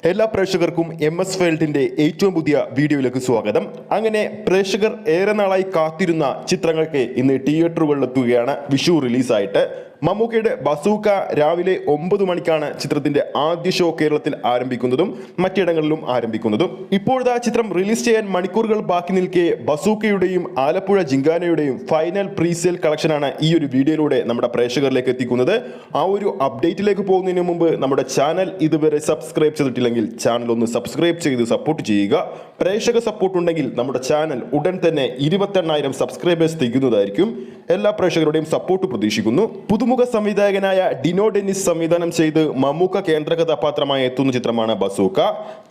എല്ലാ പ്രേക്ഷകർക്കും MS വേൾഡിന്റെ ഏറ്റവും പുതിയ വീഡിയോയിലേക്ക് സ്വാഗതം. അങ്ങനെ പ്രേക്ഷകർ ഏറെ നാളായി കാത്തിരുന്ന ചിത്രങ്ങൾക്ക് ഇന്ന് തിയേറ്ററുകളിലെത്തുകയാണ് വിഷു റിലീസായിട്ട്. മമ്മൂക്കയുടെ ബസൂക്ക രാവിലെ 9 മണിക്കാണ് ചിത്രത്തിന്റെ ആദ്യ ഷോ കേരളത്തിൽ ആരംഭിക്കുന്നതും മറ്റിടങ്ങളിലും ആരംഭിക്കുന്നതും. ഇപ്പോഴത്തെ ചിത്രം റിലീസ് ചെയ്യാൻ മണിക്കൂറുകൾ ബാക്കി നിൽക്കെ ബസൂക്കയുടെയും ആലപ്പുഴ ജിങ്കാനയുടെയും ഫൈനൽ പ്രീസെയിൽ കളക്ഷനാണ് ഈ ഒരു വീഡിയോയിലൂടെ നമ്മുടെ പ്രേക്ഷകരിലേക്ക് എത്തിക്കുന്നത്. ആ ഒരു അപ്ഡേറ്റിലേക്ക് പോകുന്നതിന് മുമ്പ് നമ്മുടെ ചാനൽ ഇതുവരെ സബ്സ്ക്രൈബ് ചെയ്തിട്ടില്ലെങ്കിൽ ചാനൽ ഒന്ന് സബ്സ്ക്രൈബ് ചെയ്ത് സപ്പോർട്ട് ചെയ്യുക. പ്രേക്ഷക സപ്പോർട്ട് ഉണ്ടെങ്കിൽ നമ്മുടെ ചാനൽ ഉടൻ തന്നെ 28,000 സബ്സ്ക്രൈബേഴ്സ് തികയുന്നതായിരിക്കും. എല്ലാ പ്രേക്ഷകരുടെയും സപ്പോർട്ട് പ്രതീക്ഷിക്കുന്നു. പുതുമുഖ സംവിധായകനായ ഡിനോ ഡെന്നിസ് സംവിധാനം ചെയ്ത് മമ്മൂക്ക കേന്ദ്ര കഥാപാത്രമായി എത്തുന്ന ചിത്രമാണ് ബസൂക്ക.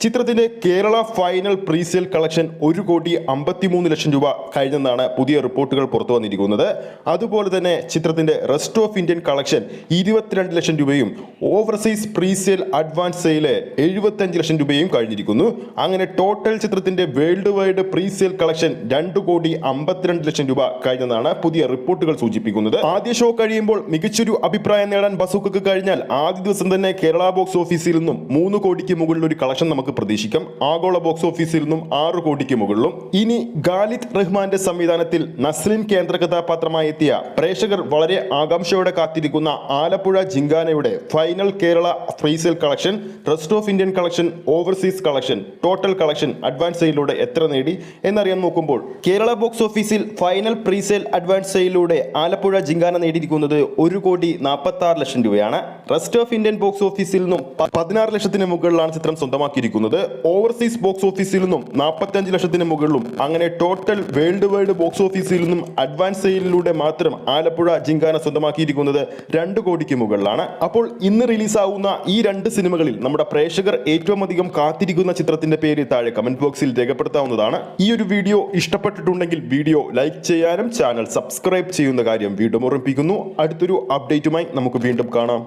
ചിത്രത്തിന്റെ കേരള ഫൈനൽ പ്രീസെയിൽ കളക്ഷൻ 1,53,00,000 രൂപ കഴിഞ്ഞെന്നാണ് പുതിയ റിപ്പോർട്ടുകൾ പുറത്തു വന്നിരിക്കുന്നത്. അതുപോലെ തന്നെ ചിത്രത്തിന്റെ റെസ്റ്റ് ഓഫ് ഇന്ത്യൻ കളക്ഷൻ 22 ലക്ഷം രൂപയും ഓവർസീസ് പ്രീസെയിൽ അഡ്വാൻസ് സെയില് 75 ലക്ഷം രൂപയും കഴിഞ്ഞിരിക്കുന്നു. അങ്ങനെ ടോട്ടൽ ചിത്രത്തിന്റെ വേൾഡ് വൈഡ് പ്രീസെയിൽ കളക്ഷൻ 2,52 ലക്ഷം രൂപ കഴിഞ്ഞെന്നാണ് പുതിയ റിപ്പോർട്ടുകൾ സൂചിപ്പിക്കുന്നത്. ആദ്യ ഷോ കഴിയുമ്പോൾ മികച്ചൊരു അഭിപ്രായം നേടാൻ ബസൂക്കക്ക് കഴിഞ്ഞാൽ ആദ്യ ദിവസം തന്നെ കേരള ബോക്സ് ഓഫീസിൽ നിന്നും 3 കോടിക്ക് മുകളിൽ ഒരു കളക്ഷൻ നമുക്ക് പ്രതീക്ഷിക്കാം. ആഗോള ബോക്സ് ഓഫീസിൽ നിന്നും 6 കോടിക്ക് മുകളിലും. ഇനി ഖാലിദ് റഹ്മാന്റെ സംവിധാനത്തിൽ നസ്ലിൻ കേന്ദ്ര കഥാപാത്രമായി എത്തിയ പ്രേക്ഷകർ വളരെ ആകാംക്ഷയോടെ കാത്തിരിക്കുന്ന ആലപ്പുഴ ജിങ്കാനയുടെ final Kerala presale collection, rest of Indian collection, overseas collection, total collection advance സെയിലൂടെ എത്ര നേടി എന്നറിയാൻ നോക്കുമ്പോൾ കേരള ബോക്സ് ഓഫീസിൽ ഫൈനൽ പ്രീസെയിൽ അഡ്വാൻസ് സെയിലൂടെ ആലപ്പുഴ ജിങ്കാന നേടിയിരിക്കുന്നത് 1,46,00,000 രൂപയാണ്. റെസ്റ്റ് ഓഫ് ഇന്ത്യൻ ബോക്സ് ഓഫീസിൽ നിന്നും 16 ലക്ഷത്തിന് മുകളിലാണ് ചിത്രം സ്വന്തമാക്കിയിരിക്കുന്നത്. ഓവർസീസ് ബോക്സ് ഓഫീസിൽ നിന്നും 45 ലക്ഷത്തിന് മുകളിലും. അങ്ങനെ ടോട്ടൽ വേൾഡ് വൈഡ് ബോക്സ് ഓഫീസിൽ നിന്നും അഡ്വാൻസ് സെയിലിലൂടെ മാത്രം ആലപ്പുഴ ജിങ്കാന സ്വന്തമാക്കിയിരിക്കുന്നത് 2 കോടിക്ക് മുകളിലാണ്. അപ്പോൾ ഇന്ന് റിലീസാവുന്ന ഈ 2 സിനിമകളിൽ നമ്മുടെ പ്രേക്ഷകർ ഏറ്റവും അധികം കാത്തിരിക്കുന്ന ചിത്രത്തിന്റെ പേര് താഴെ കമന്റ് ബോക്സിൽ രേഖപ്പെടുത്താവുന്നതാണ്. ഈ ഒരു വീഡിയോ ഇഷ്ടപ്പെട്ടിട്ടുണ്ടെങ്കിൽ വീഡിയോ ലൈക്ക് ചെയ്യാനും ചാനൽ സബ്സ്ക്രൈബ് ചെയ്യുന്ന കാര്യം വീണ്ടും ഓർമ്മിപ്പിക്കുന്നു. അടുത്തൊരു അപ്ഡേറ്റുമായി നമുക്ക് വീണ്ടും കാണാം.